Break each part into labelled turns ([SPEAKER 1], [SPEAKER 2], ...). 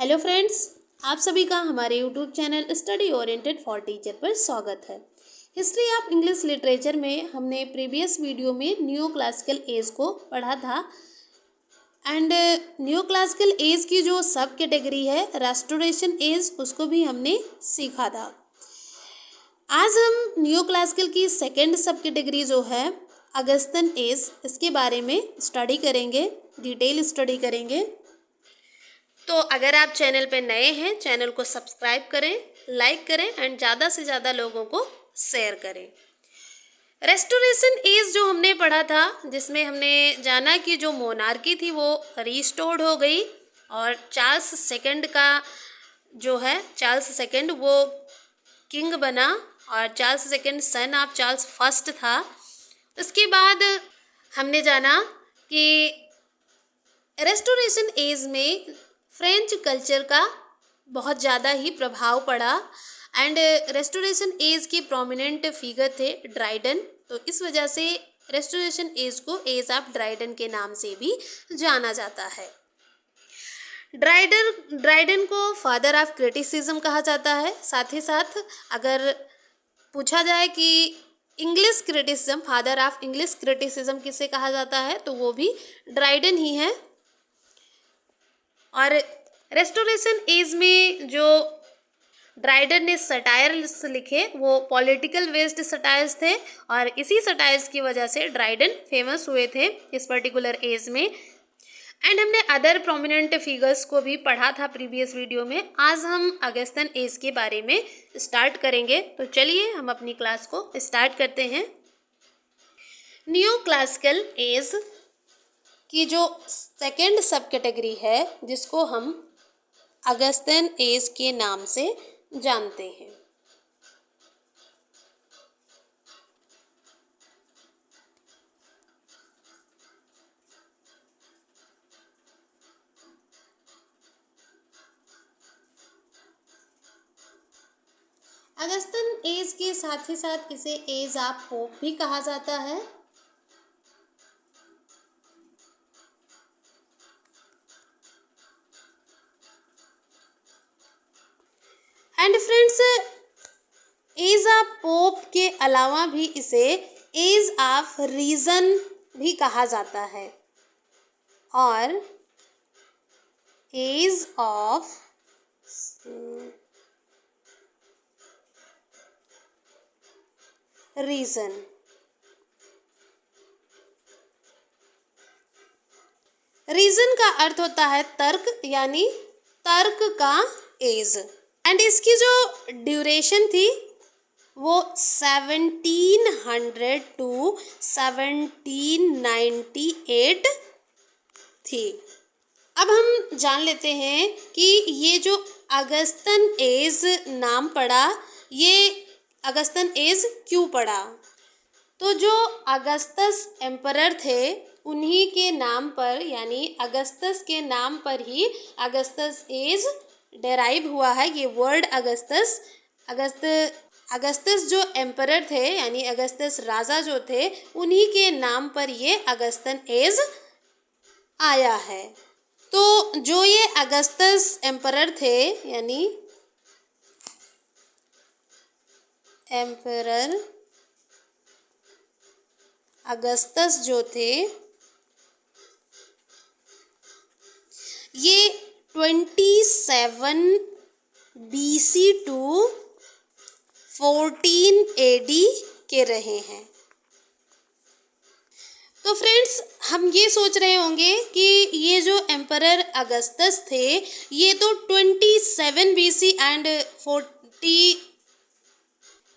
[SPEAKER 1] Hello friends, आप सभी का हमारे YouTube channel study oriented for teacher पर स्वागत है। हिस्ट्री ऑफ इंग्लिश लिटरेचर में हमने प्रीवियस वीडियो में न्यू क्लासिकल एज को पढ़ा था एंड न्यू क्लासिकल एज की जो सब कैटेगरी है रेस्टोरेशन एज, उसको भी हमने सीखा था। आज हम न्यू क्लासिकल की सेकेंड सब कैटेगरी जो है अगस्तिन एज, इसके बारे में स्टडी करेंगे, डिटेल स्टडी करेंगे। तो अगर आप चैनल पे नए हैं, चैनल को सब्सक्राइब करें, लाइक करें एंड ज़्यादा से ज़्यादा लोगों को शेयर करें। रेस्टोरेशन एज जो हमने पढ़ा था, जिसमें हमने जाना कि जो मोनार्की थी वो रिस्टोर्ड हो गई और चार्ल्स सेकंड का जो है, चार्ल्स सेकंड वो किंग बना और Charles second son of Charles first था। उसके बाद हमने जाना कि रेस्टोरेशन एज में फ्रेंच कल्चर का बहुत ज़्यादा ही प्रभाव पड़ा एंड रेस्टोरेशन एज के प्रोमिनेंट फिगर थे ड्राइडन। तो इस वजह से रेस्टोरेशन एज को एज ऑफ ड्राइडन के नाम से भी जाना जाता है। ड्राइडन को फादर ऑफ क्रिटिसिज्म कहा जाता है। साथ ही साथ अगर पूछा जाए कि English criticism, father of English criticism किसे कहा जाता है, तो वो भी ड्राइडन ही है। और रेस्टोरेशन एज में जो ड्राइडन ने सटायर्स लिखे वो पॉलिटिकल बेस्ड सटायर्स थे और इसी सटायर्स की वजह से ड्राइडन फेमस हुए थे इस पर्टिकुलर एज में। एंड हमने अदर प्रोमिनेंट फिगर्स को भी पढ़ा था प्रीवियस वीडियो में। आज हम अगस्तिन एज के बारे में स्टार्ट करेंगे। तो चलिए हम अपनी क्लास को स्टार्ट करते हैं। न्यू क्लासिकल एज की जो सेकेंड सब कैटेगरी है, जिसको हम अगस्तिन एज के नाम से जानते हैं। अगस्तिन एज के साथ ही साथ इसे एज ऑफ पोप भी कहा जाता है। And friends, age of Pope के अलावा भी इसे एज ऑफ रीजन भी कहा जाता है और एज ऑफ रीजन। रीजन का अर्थ होता है तर्क, यानी तर्क का एज। एंड इसकी जो ड्यूरेशन थी वो 1700 टू 1798 थी। अब हम जान लेते हैं कि ये जो अगस्तिन एज नाम पड़ा, ये अगस्तिन एज क्यों पड़ा। तो जो अगस्तस एम्परर थे उन्हीं के नाम पर, यानी अगस्तस के नाम पर ही अगस्तस एज डेराइव हुआ है। ये वर्ड अगस्तस जो एम्परर थे, यानी अगस्तस राजा जो थे, उन्हीं के नाम पर ये अगस्तिन एज आया है। तो जो ये अगस्तस एम्परर थे, यानी एम्परर अगस्तस जो थे, ये 27 BC टू 14 AD के रहे हैं। तो फ्रेंड्स, हम ये सोच रहे होंगे कि ये जो एम्परर अगस्तस थे ये तो 27 BC एंड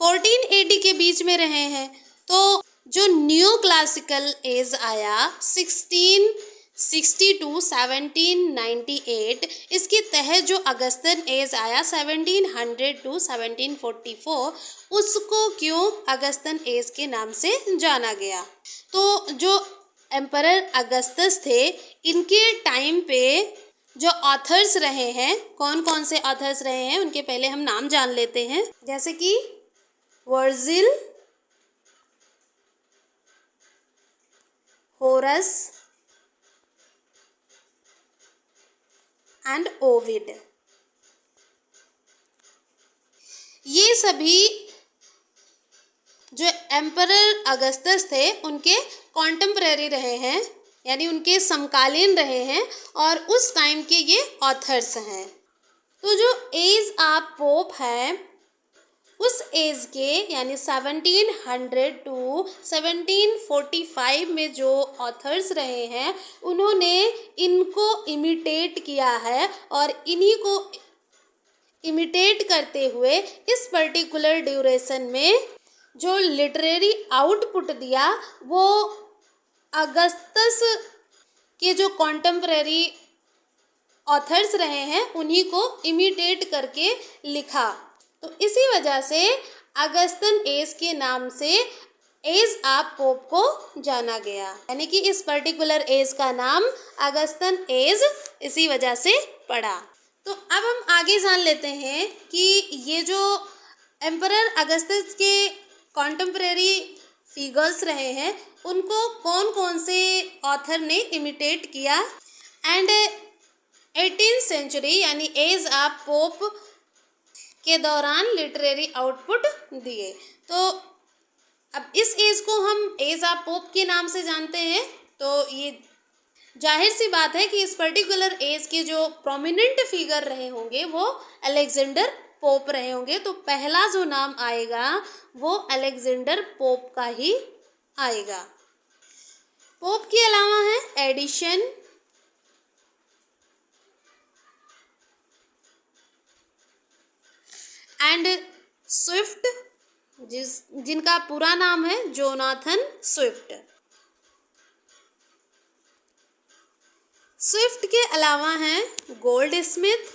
[SPEAKER 1] 14 AD के बीच में रहे हैं। तो जो न्यू क्लासिकल एज आया 1660 टू 1798, इसके तहत जो अगस्तिन एज आया 1700 टू 1744, उसको क्यों अगस्तिन एज के नाम से जाना गया। तो जो एम्परर अगस्तस थे, इनके टाइम पे जो ऑथर्स रहे हैं, कौन कौन से ऑथर्स रहे हैं उनके पहले हम नाम जान लेते हैं। जैसे कि वर्जिल, होरस, एंड ओविड। ये सभी जो एम्परर अगस्टस थे उनके कॉन्टेम्परेरी रहे हैं, यानी उनके समकालीन रहे हैं और उस टाइम के ये ऑथर्स हैं। तो जो एज ऑफ पोप है उस एज के यानी 1700 टू 1745 में जो ऑथर्स रहे हैं उन्होंने इनको इमिटेट किया है और इन्हीं को इमिटेट करते हुए इस पर्टिकुलर ड्यूरेशन में जो लिटरेरी आउटपुट दिया वो अगस्टस के जो कॉन्टेम्परेरी ऑथर्स रहे हैं उन्हीं को इमिटेट करके लिखा। तो इसी वजह से अगस्टन एज के नाम से एज ऑफ पोप को जाना गया, यानी कि इस पर्टिकुलर एज का नाम अगस्टन एज इसी वजह से पड़ा। तो अब हम आगे जान लेते हैं कि ये जो एम्परर अगस्टस के कॉन्टेम्परेरी फिगर्स रहे हैं उनको कौन कौन से ऑथर ने इमिटेट किया एंड 18th सेंचुरी यानी एज ऑफ पोप के दौरान लिटरेरी आउटपुट दिए। तो अब इस एज को हम एज ऑफ पोप के नाम से जानते हैं, तो ये जाहिर सी बात है कि इस पर्टिकुलर एज के जो प्रोमिनेंट फिगर रहे होंगे वो अलेक्जेंडर पोप रहे होंगे। तो पहला जो नाम आएगा वो अलेक्जेंडर पोप का ही आएगा। पोप के अलावा है एडिशन, एंड स्विफ्ट जिनका पूरा नाम है जोनाथन स्विफ्ट। स्विफ्ट के अलावा हैं gold Smith,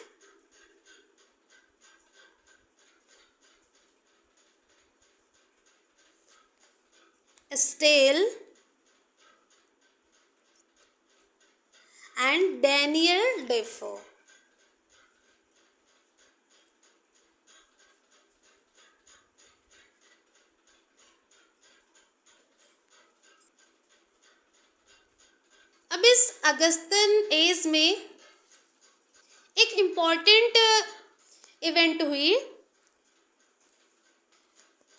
[SPEAKER 1] stele and Daniel Dafoe. अब इस अगस्टन एज में एक इम्पॉर्टेंट इवेंट हुई,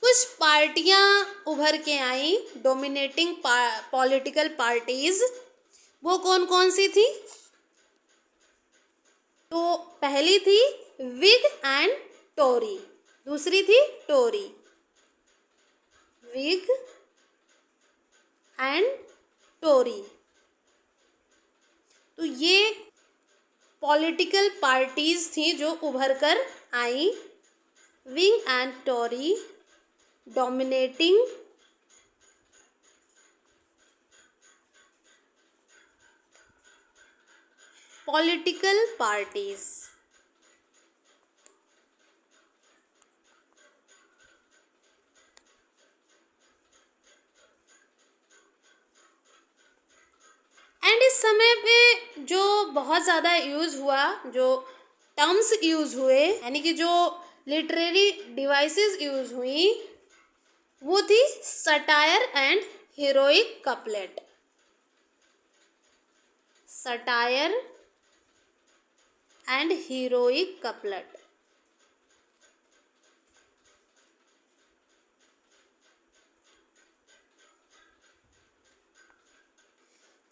[SPEAKER 1] कुछ पार्टियां उभर के आई डोमिनेटिंग पॉलिटिकल पार्टीज। वो कौन कौन सी थी? तो पहली थी विग एंड टोरी, दूसरी थी टोरी। विग एंड टोरी, तो ये पॉलिटिकल पार्टीज थी जो उभर कर आई। Whig and Tory dominating political parties. And इस समय पे जो बहुत ज़्यादा यूज़ हुआ, जो टर्म्स यूज़ हुए, यानी कि जो लिटरेरी डिवाइसेस यूज़ हुई वो थी satire and heroic couplet. Satire and heroic couplet.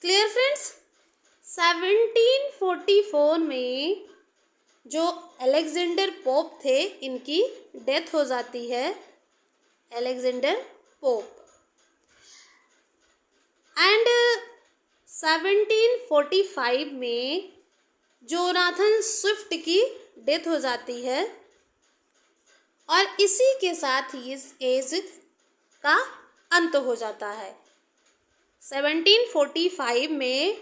[SPEAKER 1] Clear friends? 1744 में जो अलेक्जेंडर पोप थे इनकी डेथ हो जाती है, अलेक्जेंडर पोप। एंड 1745 में जोनाथन स्विफ्ट की डेथ हो जाती है और इसी के साथ इस एज का अंत हो जाता है। 1745 में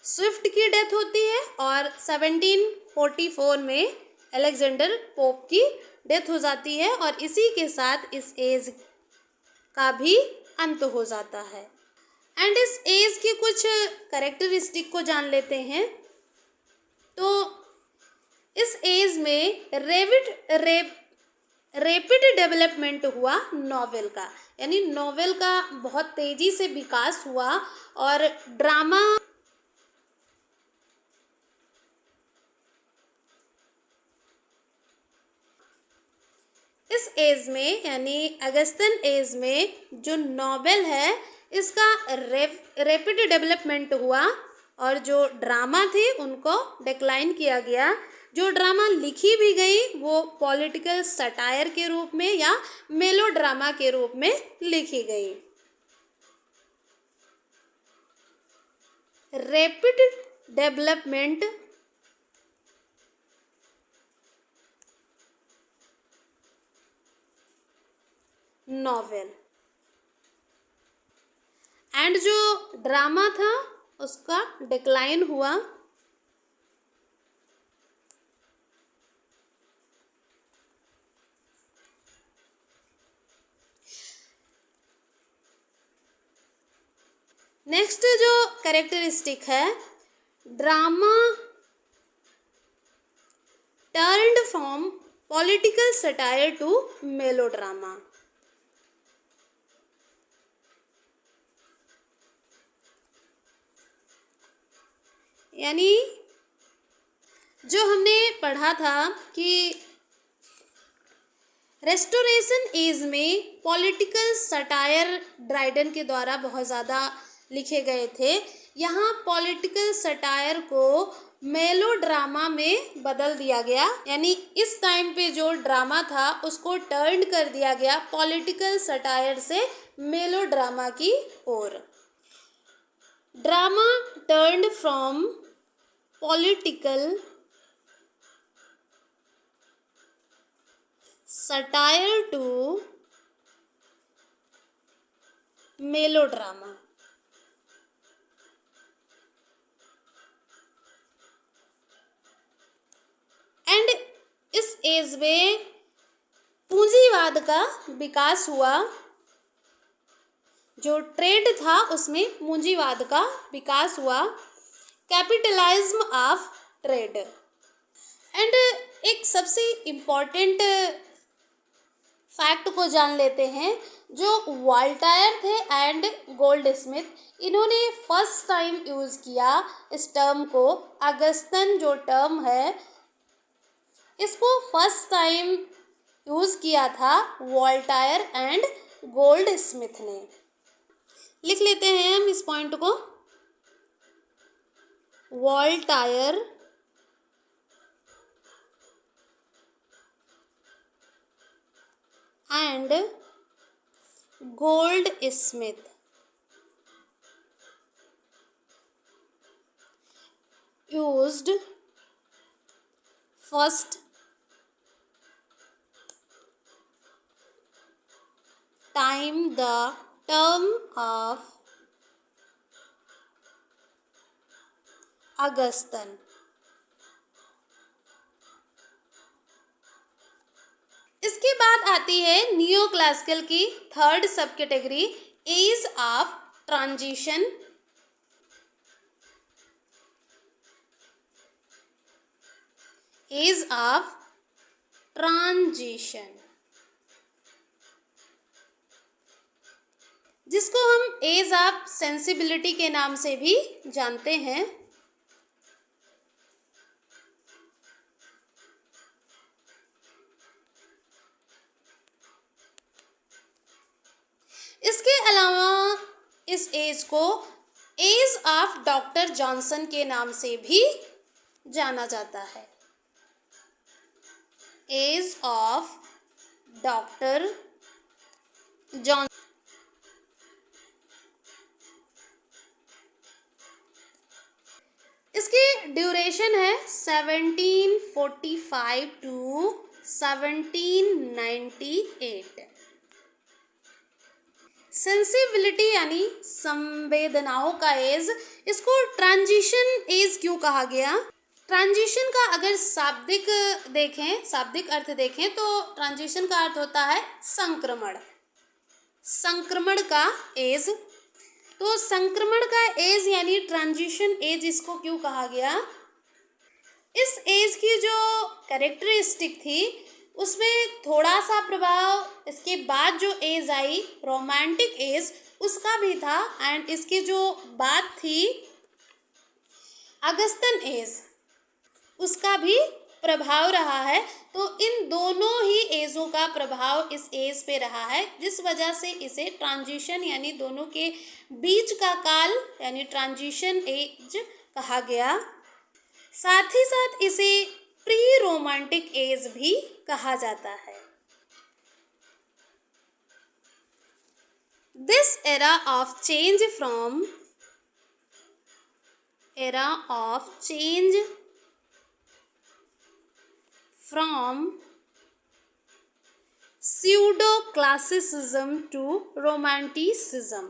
[SPEAKER 1] स्विफ्ट की डेथ होती है और 1744 में अलेक्जेंडर पोप की डेथ हो जाती है और इसी के साथ इस एज का भी अंत हो जाता है। एंड इस एज के कुछ कैरेक्टरिस्टिक को जान लेते हैं। तो इस एज में रैपिड डेवलपमेंट हुआ नॉवेल का, यानी नॉवेल का बहुत तेज़ी से विकास हुआ और ड्रामा एज में यानी अगस्तन एज में जो नॉवेल है इसका रैपिड डेवलपमेंट हुआ और जो ड्रामा थे उनको डिक्लाइन किया गया। जो ड्रामा लिखी भी गई वो पॉलिटिकल सटायर के रूप में या मेलोड्रामा के रूप में लिखी गई। रैपिड डेवलपमेंट नॉवेल एंड जो ड्रामा था उसका डिक्लाइन हुआ। नेक्स्ट जो कैरेक्टरिस्टिक है, drama turned from political satire to melodrama. यानी जो हमने पढ़ा था कि रेस्टोरेशन एज में पॉलिटिकल सटायर ड्राइडन के द्वारा बहुत ज़्यादा लिखे गए थे, यहाँ पॉलिटिकल सटायर को मेलोड्रामा में बदल दिया गया। यानी इस टाइम पे जो ड्रामा था उसको टर्न कर दिया गया पॉलिटिकल सटायर से मेलोड्रामा की ओर। Drama turned from political satire to melodrama. And इस एज में पूंजीवाद का विकास हुआ। जो ट्रेड था उसमें पूंजीवाद का विकास हुआ, कैपिटलिज्म ऑफ ट्रेड। एंड एक सबसे इम्पॉर्टेंट फैक्ट को जान लेते हैं। जो वॉल्टायर थे एंड गोल्डस्मिथ, इन्होंने फर्स्ट टाइम यूज़ किया इस टर्म को। अगस्तन जो टर्म है इसको फर्स्ट टाइम यूज़ किया था वॉल्टायर एंड गोल्डस्मिथ ने। लिख लेते हैं हम इस पॉइंट को। Voltaire and Goldsmith used first time the term of Augustine। इसके बाद आती है नियो क्लासिकल की third sub category, age of transition. Age of transition जिसको हम एज ऑफ सेंसिबिलिटी के नाम से भी जानते हैं। इसके अलावा इस एज को एज ऑफ डॉक्टर जॉनसन के नाम से भी जाना जाता है। Age of doctor Johnson. इसकी ड्यूरेशन है 1745 टू 1798। सेंसिबिलिटी यानी संवेदनाओं का एज, इसको ट्रांजिशन एज क्यों कहा गया? ट्रांजिशन का अगर शाब्दिक अर्थ देखें तो ट्रांजिशन का अर्थ होता है संक्रमण, संक्रमण का एज। तो संक्रमण का एज यानी ट्रांजिशन एज इसको क्यों कहा गया? इस एज की जो कैरेक्टरिस्टिक थी उसमें थोड़ा सा प्रभाव इसके बाद जो एज आई रोमांटिक एज उसका भी था। एंड इसकी जो बात थी अगस्तन एज उसका भी प्रभाव रहा है, तो इन दोनों ही एजों का प्रभाव इस एज पे रहा है, जिस वजह से इसे ट्रांजिशन यानी दोनों के बीच का काल यानी ट्रांजिशन एज कहा गया। साथ ही साथ इसे प्री रोमांटिक एज भी कहा जाता है। This era of change from pseudo classicism to romanticism,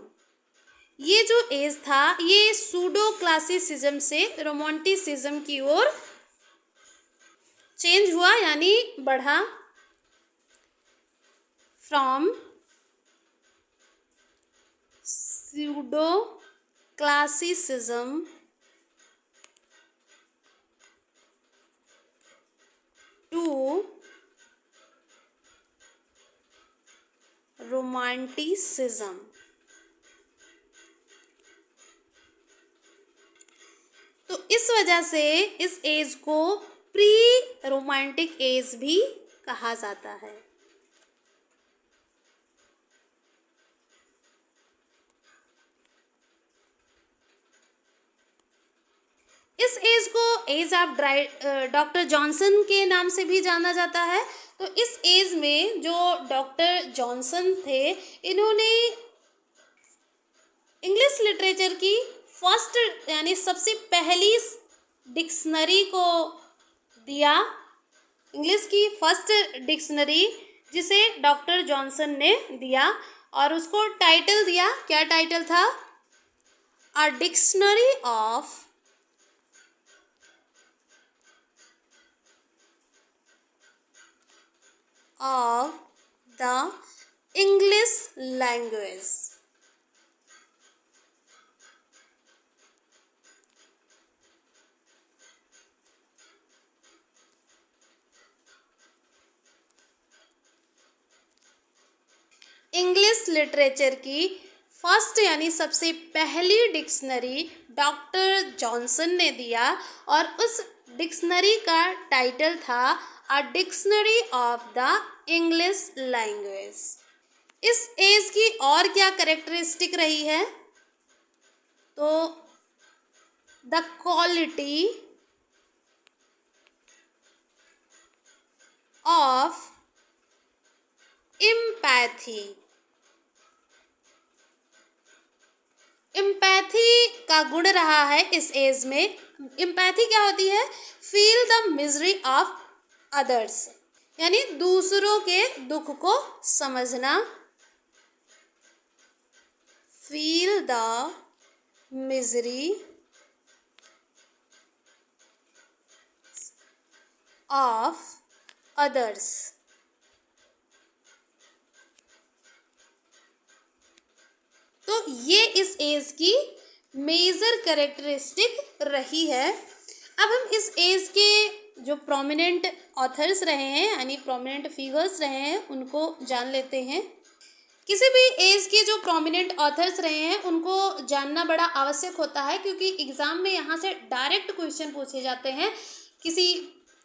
[SPEAKER 1] ये जो एज था ये सूडो क्लासिसिज्म से रोमांटिसिज्म की ओर चेंज हुआ यानी बढ़ा। From pseudo classicism to romanticism. तो इस वजह से इस एज को प्री रोमांटिक एज भी कहा जाता है। इस एज को एज ऑफ डॉक्टर जॉनसन के नाम से भी जाना जाता है। तो इस एज में जो डॉक्टर जॉनसन थे, इन्होंने इंग्लिश लिटरेचर की फर्स्ट यानी सबसे पहली डिक्शनरी को दिया, इंग्लिश की फर्स्ट डिक्शनरी जिसे डॉक्टर जॉनसन ने दिया और उसको टाइटल दिया। क्या टाइटल था? A dictionary of the English language. English literature की फर्स्ट यानी सबसे पहली डिक्शनरी डॉक्टर जॉनसन ने दिया और उस डिक्शनरी का टाइटल था a dictionary of the English language. इस एज की और क्या कैरेक्टरिस्टिक रही है? तो the quality of empathy. Empathy का गुण रहा है इस एज में। एम्पैथी क्या होती है? Feel the misery of others, यानी दूसरों के दुख को समझना। Feel the misery of others. तो ये इस एज की मेजर कैरेक्टरिस्टिक रही है। अब हम इस एज के जो प्रोमिनेंट ऑथर्स रहे हैं यानी प्रोमिनेंट फिगर्स रहे हैं उनको जान लेते हैं। किसी भी एज के जो प्रोमिनेंट ऑथर्स रहे हैं उनको जानना बड़ा आवश्यक होता है, क्योंकि एग्ज़ाम में यहाँ से डायरेक्ट क्वेश्चन पूछे जाते हैं। किसी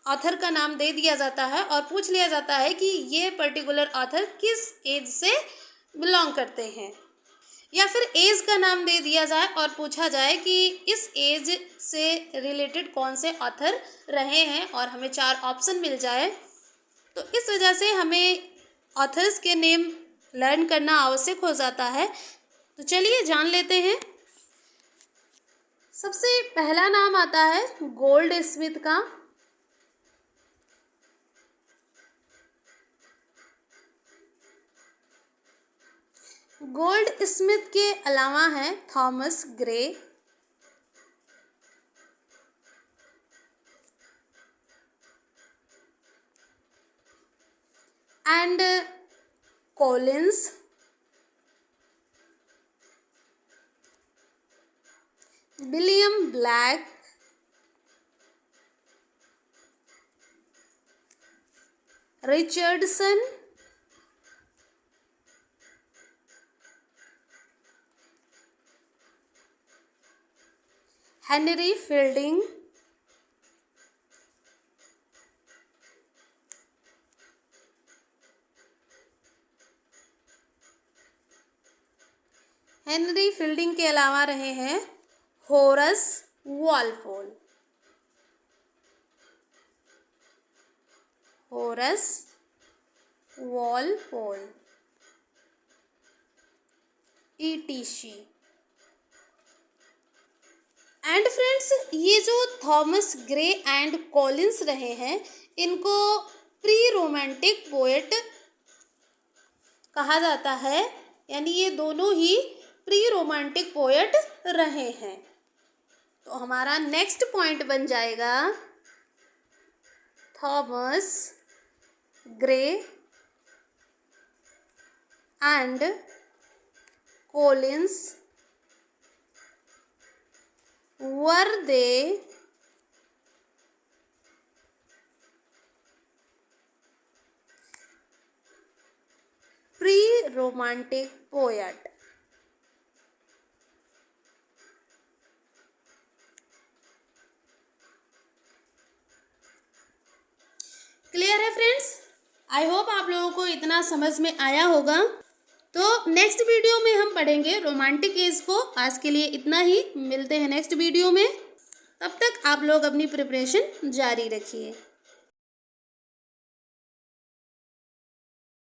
[SPEAKER 1] ऑथर का नाम दे दिया जाता है और पूछ लिया जाता है कि ये पर्टिकुलर ऑथर किस एज से बिलोंग करते हैं, या फिर एज का नाम दे दिया जाए और पूछा जाए कि इस एज से रिलेटेड कौन से ऑथर रहे हैं और हमें 4 ऑप्शन मिल जाए। तो इस वजह से हमें ऑथर्स के नेम लर्न करना आवश्यक हो जाता है। तो चलिए जान लेते हैं। सबसे पहला नाम आता है गोल्ड स्मिथ का। गोल्ड स्मिथ के अलावा हैं Thomas Gray, and Collins, William Blake, Richardson, Henry Fielding, Henry Fielding के अलावा रहे हैं Horace Walpole. Horace Walpole ETC। And friends, ये जो थॉमस ग्रे एंड कॉलिंस रहे हैं, इनको प्री रोमांटिक पोएट कहा जाता है, यानी ये दोनों ही प्री रोमांटिक पोएट रहे हैं। तो हमारा नेक्स्ट पॉइंट बन जाएगा Thomas Gray and Collins were they pre-romantic poet? Clear है फ्रेंड्स? आई होप आप लोगों को इतना समझ में आया होगा। तो नेक्स्ट वीडियो में हम पढ़ेंगे रोमांटिक एज को। आज के लिए इतना ही, मिलते हैं नेक्स्ट वीडियो में। तब तक आप लोग अपनी प्रिपरेशन जारी रखिए।